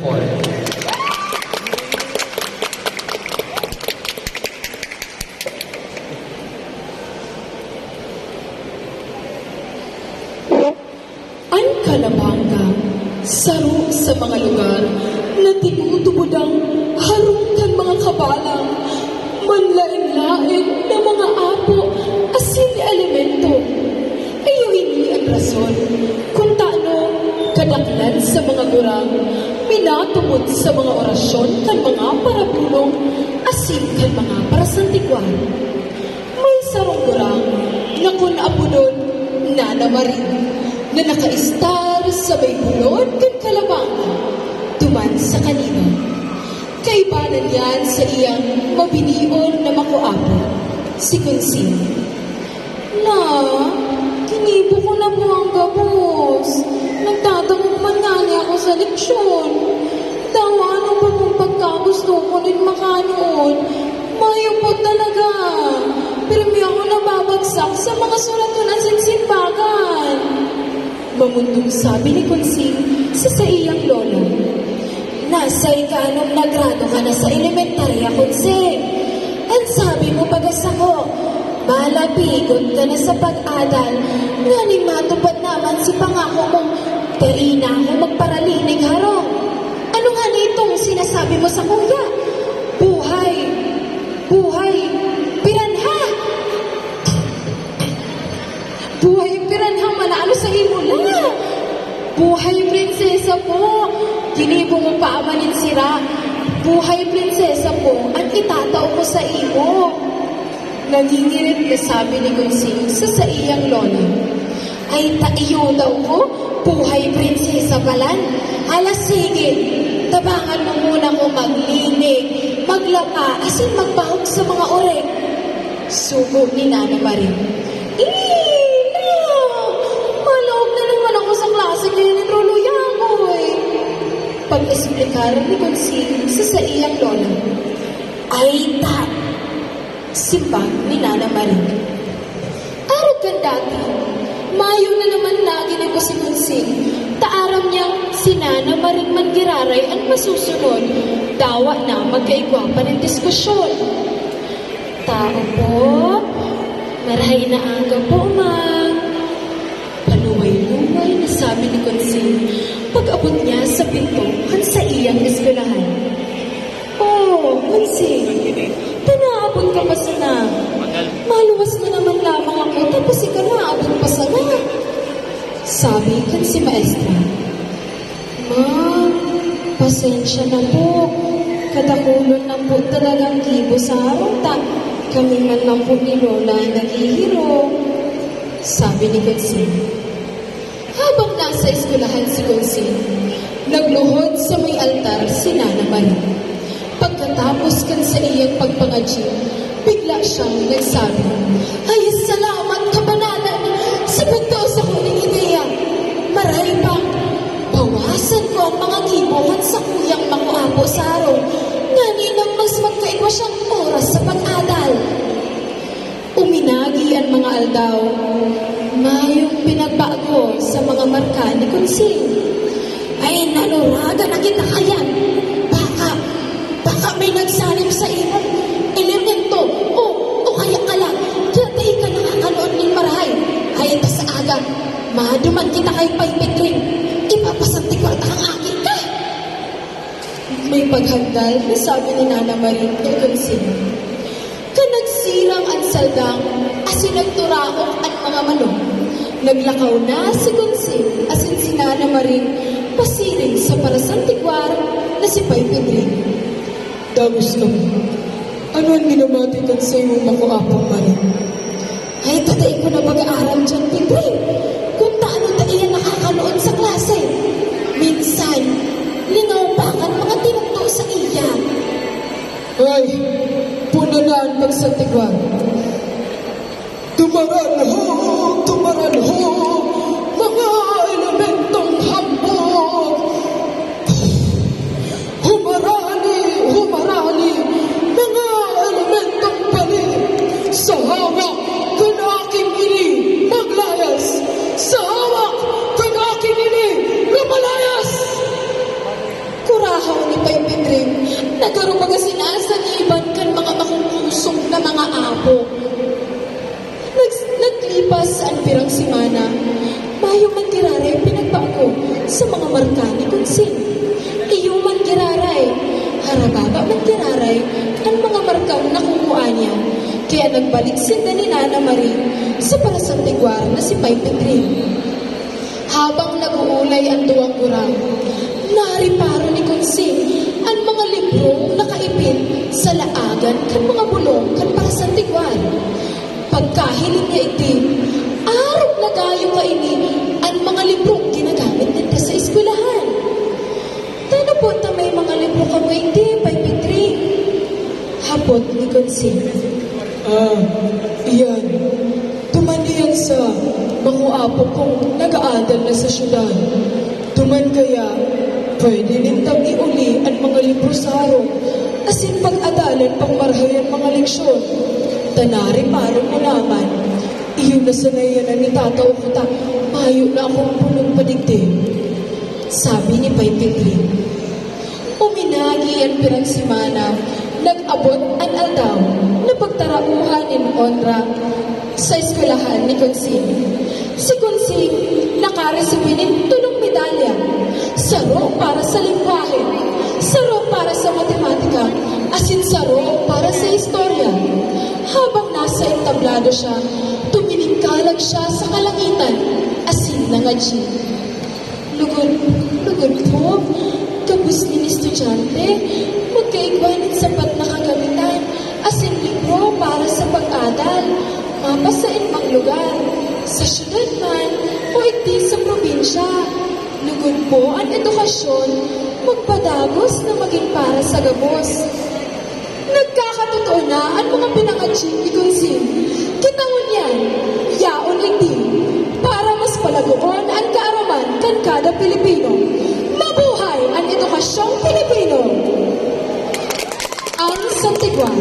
Ang kalabanga, saro sa mga lugar na tinutubod ang harungkan mga kabalang, manlain-lain na mga apo, asin elemento. Ayo ini ang rason kung taano kadaklan sa mga gurang, minatumod sa mga orasyon kan mga parabulong, asin kan mga parasantikwan. May sarong gurang na kun apodon Nana Marie, na nakaistar sa may bulod kan kalabanga, tuman sa kanina. Kaibanan yan sa iyang mabinion na makuapo, si Consin. Na, kinibo ko na po ang gabos. Nagtatamong man nga niya ako sa leksyon. Daw ano pa kung pagkagusto ko rin makanoon. Mayo po talaga. Pero may ako nababagsak sa mga suratunan sa simbagan. Mamundong sabi ni Consin sa iyang lola. Nasa ikanong na grado ka na sa elementarya, Consin. Ang sabi mo pagas ako, malapigot ka na sa pag-adal, nga ni matupad naman si pangako mong kaina ako magparalinig harong. Ano nga nitong sinasabi mo sa kuya? Buhay, buhay, piranha! Buhay, piranha, manalo sa imula! Buhay, prinsesa po! Ginibo mo pa amanin sira. Buhay, prinsesa po, at itatao ko sa imo. Nangingirit na sabi ni Consin sa iyang lola. Ay taiyo daw ko, buhay prinsesa balan. Alas sige, tabangan mo muna ko maglinig, maglapa, asin magbahog sa mga orek. Sugo ni Nana Marie. Ina! Malawag na naman ako sa klase kaya ni Trolo Yagoy. Pag-esplikar ni Consin sa iyang lola. Ay simbang ni Nana Marie. Araw kan dati, mayo na naman lagi na ko si Consin. Taaram niyang si Nana Marie Mangiraray ang masusunod. Dawa na magkaigwapa ng diskusyon. Tao po, marahay na aga po, ma'am. Paluway-luway na sabi ni Consin pag-abot niya sa pinto sa iyang eskwelahan. Oh, Consin, tanaabot ka pa sana. Maluwas na naman lamang ako, tapos ikaw naabot pa sana. Sabi kan si maestra. Ma'am, pasensya na po. Kadakulon na po talagang kibo sa harota. Kami man lang po ni Lola ay naghihiro. Sabi ni Consin. Habang nasa eskwelahan si Consin, nagluhod sa may altar si Nana Marie. Pagkatapos kan sa iyang pagpangadyo, bigla siyang nagsabi, ay salamat kabanalan sa pagdaw sa kuning ideya. Maray pa, bawasan ko ang mga gibuhan sa kuyang makuapo sa araw, nga ninang mas magkaigwa siyang oras sa pag-adal. Uminagi ang mga aldaw, mayong pinagbago sa mga marka ni Consin. Ay nanuraga na kita kayan. Baka may nagsanib sa imong elemento o kaya kala kaya ka nakakanood ng marahay. Ay ito sa aga, maduman kita kay Paypetring, ipapasanti ko ang akin ka. May paghagdal na sabi ni Nana Marie kay Consin. Kanagsirang ang saldang asin nagturaok ang mga manok. Naglakaw na si Consin asin si Nana Marie pasiring sa parasantikwar na si Paypetring. Dagos ka mo. Ano ang ginamatikan sa iyong makuapang Marie? Ay, tatay ko na mag-aaral dyan, Pipring. Kung taano tayo nakakanood sa klase. Minsan, lingaw pa ang mga tinugto sa iya. Ay, puna na ang pagsantigwan. Tumaran ho, mga elementong hambog. Humarali, mga elementong bali. Sa hawak kan aking ini, maglayas. Sa hawak kan aking ini, lumalayas. nagarubaga sinasan iban kan mga makukusong na mga apo. Naglipas ang pirang simana, mayo man giraray pinagbago sa mga markani konsing. Iyo man giraray, harababa man giraray ang mga markang nakukuha niya. Kaya nagbalik sinda ni Nana Marie sa parasang tigwar na si Pai Pedrin. Habang nag-uulay ang duwang gurang, nariparo ni Konsing ang mga librong nakaipin sa laagan kan mga bulong kan parasang tigwar. Pagkahiling niya iti, araw na gayo kaini ang mga librong ginagamit nila sa eskwelahan. Tano po na may mga libro kang iti, Pai Pedrin? Hapot ni Konsing. Iyan. Tuman niyan sa makuapo kong nag-aadal na sa syudad. Tuman kaya, pwede nintang iuli ang mga libro sa araw, asin pag-adalan pang marhayan mga leksyon. Tanari parang mo naman, iyon na sanayan na ni tataw ko ta, mayo na akong punong padigdig. Sabi ni Pai Pedrin. Uminagi ang pirang simana, nag-abot ang aldaw na pagtarauhan in honra sa eskwelahan ni Konsing. Si Konsing nakaresipin ng tulong medalya, saro para sa lingwahe, saro para sa matematika, asin saro para sa istorya. Habang nasa entablado siya, tuminingkalag siya sa kalangitan, asin nangadji. Lugod po, kabus ni estudyante, magkaigwanit sapat na kagamitan, asin libro para sa pag-adal, mapa sa inmang lugar, sa syudad man, o iti sa probinsya. Lugod po ang edukasyon, magpadagos na maging para sa gabos. Nagkakatotoo na ang mga pinangatsying ni Konsing. Kitangon yan, yaon iti, para mas palagoon ang kaaraman kan kada Pilipino. Mabuhay ang edukasyong Pilipino! Ang Santigwan.